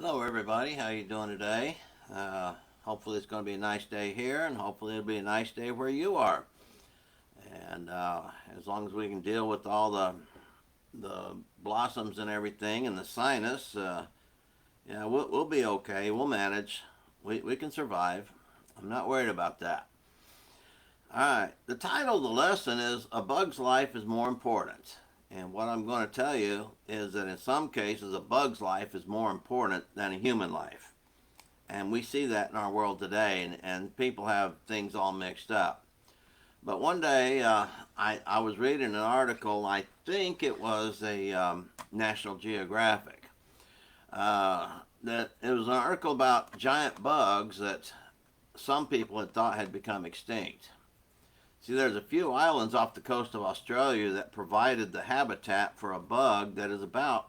Hello everybody, how you doing today? Hopefully it's going to be a nice day here, and hopefully it'll be a nice day where you are. And as long as we can deal with all the blossoms and everything and the sinus, yeah, we'll be okay. We'll manage. We can survive. I'm not worried about that. All right. The title of the lesson is "A Bug's Life is More Important." And what I'm going to tell you is that in some cases, a bug's life is more important than a human life. And we see that in our world today, and people have things all mixed up. But one day, I was reading an article, I think it was a National Geographic, that it was an article about giant bugs that some people had thought had become extinct. See, there's a few islands off the coast of Australia that provided the habitat for a bug that is about,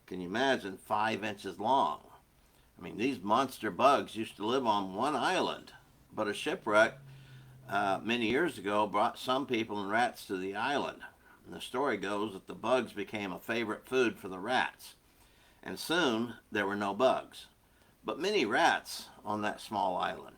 can you imagine, 5 inches long. I mean, these monster bugs used to live on one island, but a shipwreck many years ago brought some people and rats to the island. And the story goes that the bugs became a favorite food for the rats, and soon there were no bugs, but many rats on that small island.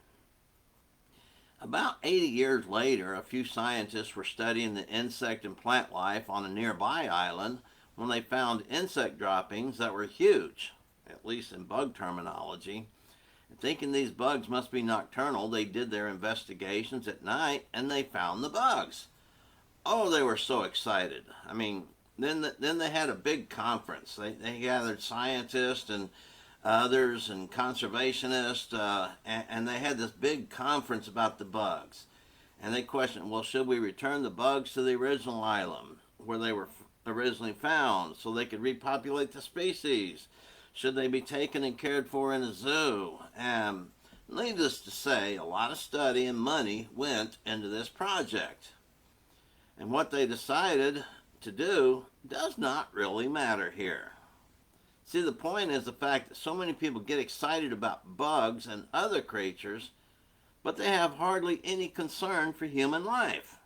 About 80 years later, a few scientists were studying the insect and plant life on a nearby island when they found insect droppings that were huge, at least in bug terminology. And thinking these bugs must be nocturnal, they did their investigations at night and they found the bugs. Oh, they were so excited. I mean, then they had a big conference. They gathered scientists and others and conservationists, and they had this big conference about the bugs. And they questioned, well, should we return the bugs to the original island where they were originally found so they could repopulate the species? Should they be taken and cared for in a zoo? And needless to say, a lot of study and money went into this project. And what they decided to do does not really matter here. See, the point is the fact that so many people get excited about bugs and other creatures, but they have hardly any concern for human life.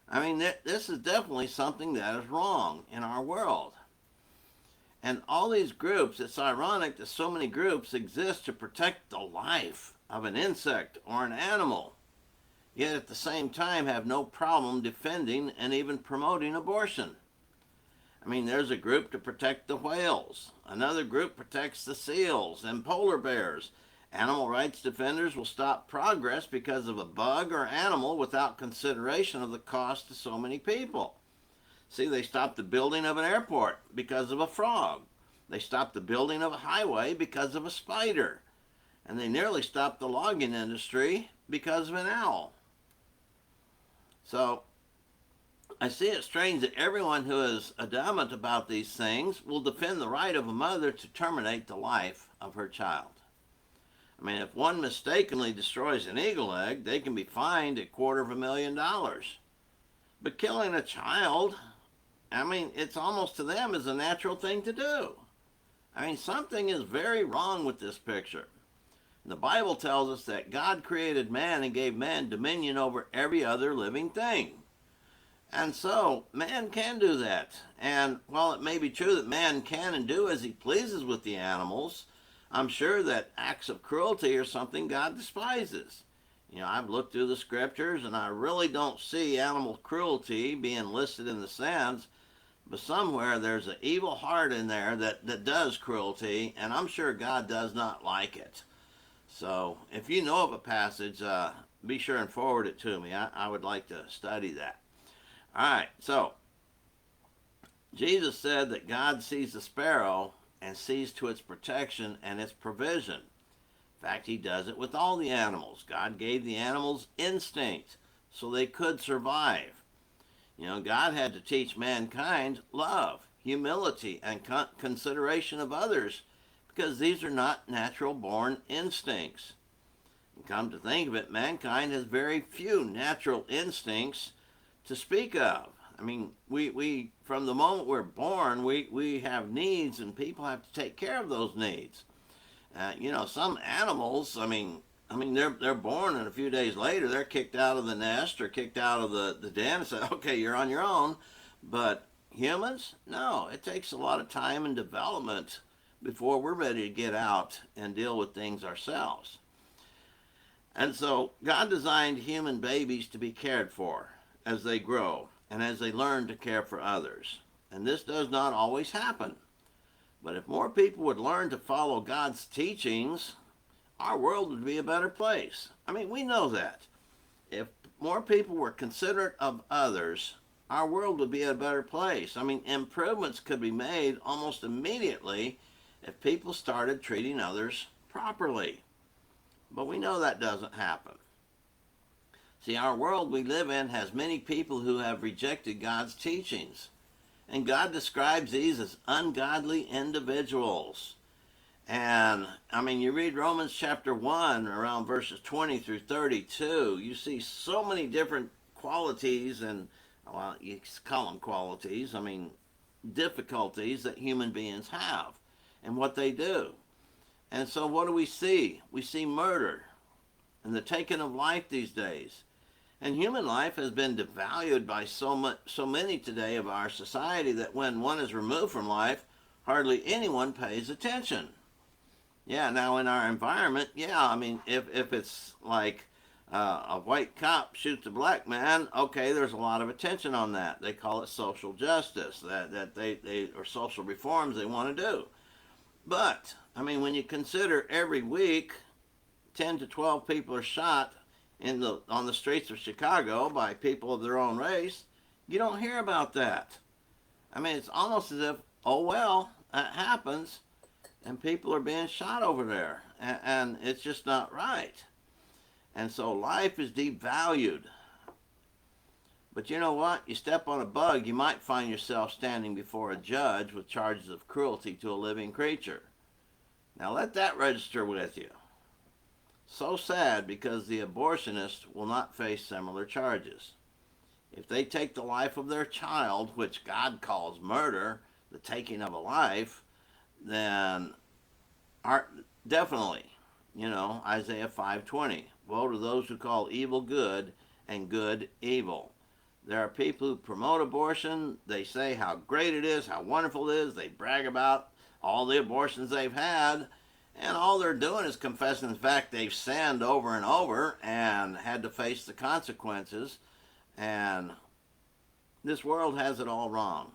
I mean, this is definitely something that is wrong in our world. And all these groups, it's ironic that so many groups exist to protect the life of an insect or an animal, yet at the same time have no problem defending and even promoting abortion. I mean, there's a group to protect the whales. Another group protects the seals and polar bears. Animal rights defenders will stop progress because of a bug or animal without consideration of the cost to so many people. See, they stopped the building of an airport because of a frog. They stopped the building of a highway because of a spider. And they nearly stopped the logging industry because of an owl. So, I see it strange that everyone who is adamant about these things will defend the right of a mother to terminate the life of her child. I mean, if one mistakenly destroys an eagle egg, they can be fined $250,000. But killing a child, I mean, it's almost to them as a natural thing to do. I mean, something is very wrong with this picture. The Bible tells us that God created man and gave man dominion over every other living thing. And so, man can do that. And while it may be true that man can and do as he pleases with the animals, I'm sure that acts of cruelty are something God despises. You know, I've looked through the scriptures and I really don't see animal cruelty being listed in the Psalms, but somewhere there's an evil heart in there that does cruelty, and I'm sure God does not like it. So, if you know of a passage, be sure and forward it to me. I would like to study that. All right, so Jesus said that God sees the sparrow and sees to its protection and its provision. In fact, he does it with all the animals. God gave the animals instinct so they could survive. You know, God had to teach mankind love, humility, and consideration of others because these are not natural born instincts. And come to think of it, mankind has very few natural instincts to speak of. I mean, we from the moment we're born, we have needs, and people have to take care of those needs. You know, some animals, they're born, and a few days later they're kicked out of the nest or kicked out of the den and say, okay, you're on your own. But humans, no, it takes a lot of time and development before we're ready to get out and deal with things ourselves. And so God designed human babies to be cared for as they grow and as they learn to care for others. And this does not always happen. But if more people would learn to follow God's teachings, our world would be a better place. I mean, we know that. If more people were considerate of others, our world would be a better place. I mean, improvements could be made almost immediately if people started treating others properly. But we know that doesn't happen. See, our world we live in has many people who have rejected God's teachings. And God describes these as ungodly individuals. And, I mean, you read Romans chapter 1, around verses 20 through 32, you see so many different qualities and, well, you call them qualities, I mean, difficulties that human beings have and what they do. And so what do we see? We see murder and the taking of life these days. And human life has been devalued by so many today of our society that when one is removed from life, hardly anyone pays attention. Yeah, now in our environment, yeah, I mean, if it's like a white cop shoots a black man, okay, there's a lot of attention on that. They call it social justice, that they or social reforms they want to do. But, I mean, when you consider every week 10 to 12 people are shot on the streets of Chicago by people of their own race, you don't hear about that. I mean, it's almost as if, oh well, that happens, and people are being shot over there, and it's just not right. And so life is devalued. But you know what? You step on a bug, you might find yourself standing before a judge with charges of cruelty to a living creature. Now let that register with you. So sad, because the abortionist will not face similar charges. If they take the life of their child, which God calls murder, the taking of a life, then definitely, Isaiah 5:20, woe to those who call evil good and good evil. There are people who promote abortion. They say how great it is, how wonderful it is. They brag about all the abortions they've had. And all they're doing is confessing the fact they've sinned over and over and had to face the consequences. And this world has it all wrong.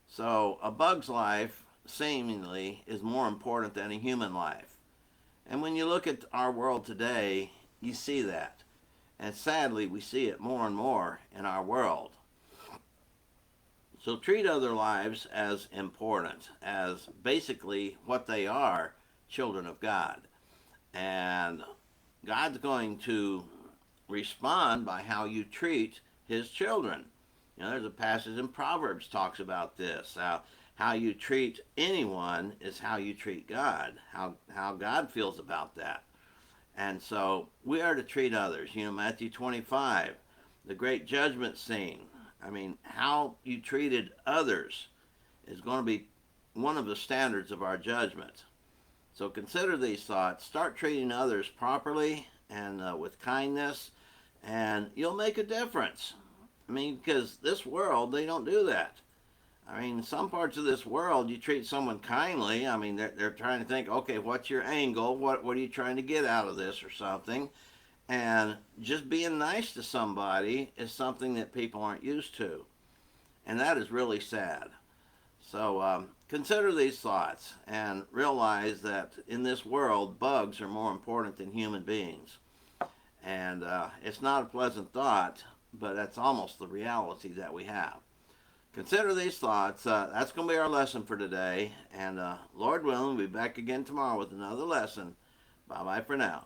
So a bug's life, seemingly, is more important than a human life. And when you look at our world today, you see that. And sadly, we see it more and more in our world. So treat other lives as important, as basically what they are, children of God. And God's going to respond by how you treat his children. There's a passage in Proverbs talks about this. How you treat anyone is how you treat God, how God feels about that. And so we are to treat others. Matthew 25, the great judgment scene. I mean, how you treated others is going to be one of the standards of our judgment. So consider these thoughts. Start treating others properly and with kindness, and you'll make a difference. I mean, because this world, they don't do that. I mean, some parts of this world, you treat someone kindly. I mean, they're trying to think, okay, what's your angle? What are you trying to get out of this or something? And just being nice to somebody is something that people aren't used to. And that is really sad. So consider these thoughts and realize that in this world, bugs are more important than human beings. And it's not a pleasant thought, but that's almost the reality that we have. Consider these thoughts. That's going to be our lesson for today. And Lord willing, we'll be back again tomorrow with another lesson. Bye-bye for now.